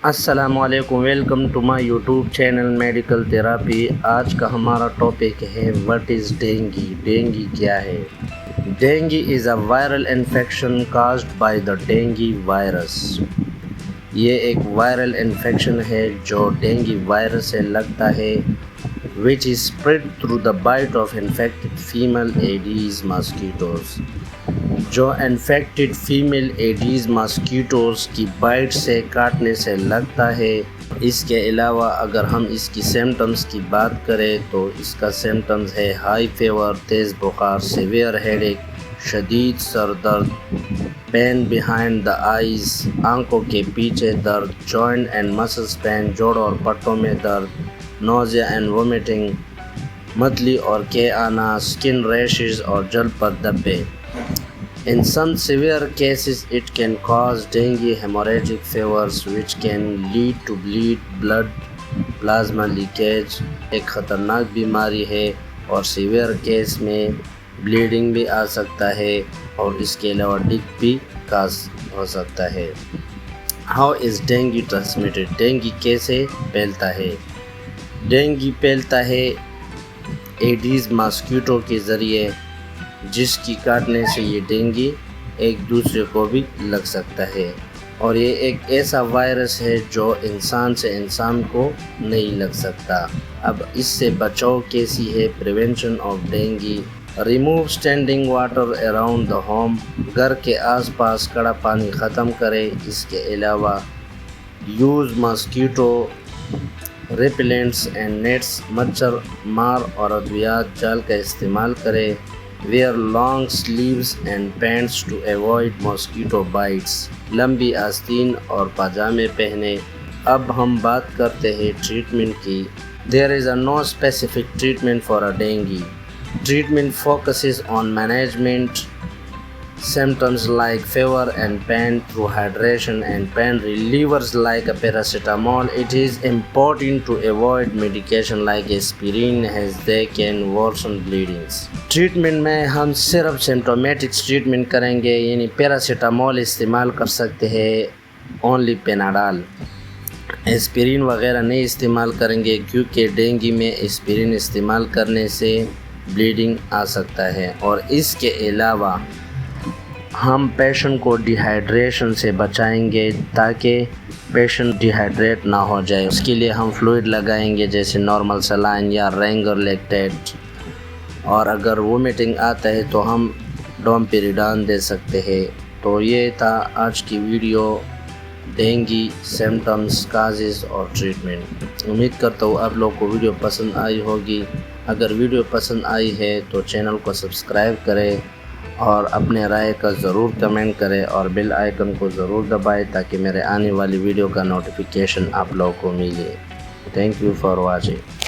السلام علیکم، welcome to my YouTube channel medical therapy. آج کا ہمارا ٹاپک ہے واٹ از ڈینگی۔ ڈینگی کیا ہے؟ Dengue is a viral infection caused by the dengue virus. یہ ایک وائرل انفیکشن ہے جو ڈینگی وائرس سے لگتا ہے which is spread through the bite of infected female Aedes mosquitoes۔ جو انفیکٹڈ فیمیل ایڈیز ماسکیٹوز کی بائٹ سے کاٹنے سے لگتا ہے۔ اس کے علاوہ اگر ہم اس کی سمٹمز کی بات کریں تو اس کا سمٹمز ہے ہائی فیور، تیز بخار، سیویئر ہیڈ ایک، شدید سر درد، پین بیہائنڈ دا آئیز، آنکھوں کے پیچھے درد، جوائنٹ اینڈ مسلز پین، جوڑوں اور پٹوں میں درد، نوزیا اینڈ وومیٹنگ، متلی اور کے آنا، اسکن ریشز اور جلد پر دبے۔ In some severe cases, it can cause dengue hemorrhagic fevers which can lead to blood plasma leakage۔ ایک خطرناک بیماری ہے اور سیویئر کیس میں بلیڈنگ بھی آ سکتا ہے اور اس کے علاوہ ڈک بھی کاز ہو سکتا ہے۔ How is dengue transmitted؟ Dengue کیسے پھیلتا ہے؟ ڈینگی پھیلتا ہے ایڈیز ماسکیٹو کے ذریعے، جس کی کاٹنے سے یہ ڈینگی ایک دوسرے کو بھی لگ سکتا ہے، اور یہ ایک ایسا وائرس ہے جو انسان سے انسان کو نہیں لگ سکتا۔ اب اس سے بچاؤ کیسی ہے؟ Prevention of dengue: remove standing water around the home. گھر کے آس پاس کڑا پانی ختم کرے۔ اس کے علاوہ use mosquito repellents and nets. مچھر مار اور ادویات جال کا استعمال کرے۔ Wear long sleeves and pants to avoid mosquito bites. لمبی آستین اور پاجامے پہنے۔ اب ہم بات کرتے ہیں ٹریٹمنٹ کی۔ There is no specific treatment for a dengue. Treatment focuses on management symptoms like fever and pain through hydration and pain relievers like paracetamol. It is important to avoid medication like aspirin as they can worsen bleedings۔ Treatment میں ہم صرف سمٹومیٹکس treatment کریں گے، یعنی paracetamol استعمال کر سکتے ہیں، اونلی پیناڈال۔ ایسپرین وغیرہ نہیں استعمال کریں گے کیونکہ ڈینگی میں ایسپرین استعمال کرنے سے بلیڈنگ آ سکتا ہے، اور اس کے علاوہ ہم پیشنٹ کو ڈی ہائیڈریشن سے بچائیں گے تاکہ پیشنٹ ڈی ہائیڈریٹ نہ ہو جائے۔ اس کے لیے ہم فلوئڈ لگائیں گے جیسے نارمل سلائن یا رینگر لیکٹیٹ، اور اگر وومیٹنگ آتا ہے تو ہم ڈومپیریڈان دے سکتے ہیں۔ تو یہ تھا آج کی ویڈیو، ڈینگی سمٹمز، کازز اور ٹریٹمنٹ۔ امید کرتا ہوں آپ لوگ کو ویڈیو پسند آئی ہوگی۔ اگر ویڈیو پسند آئی ہے تو چینل کو سبسکرائب کریں اور اپنے رائے کا ضرور کمنٹ کریں، اور بیل آئیکن کو ضرور دبائیں تاکہ میرے آنے والی ویڈیو کا نوٹیفیکیشن آپ لوگوں کو ملے۔ Thank you for watching.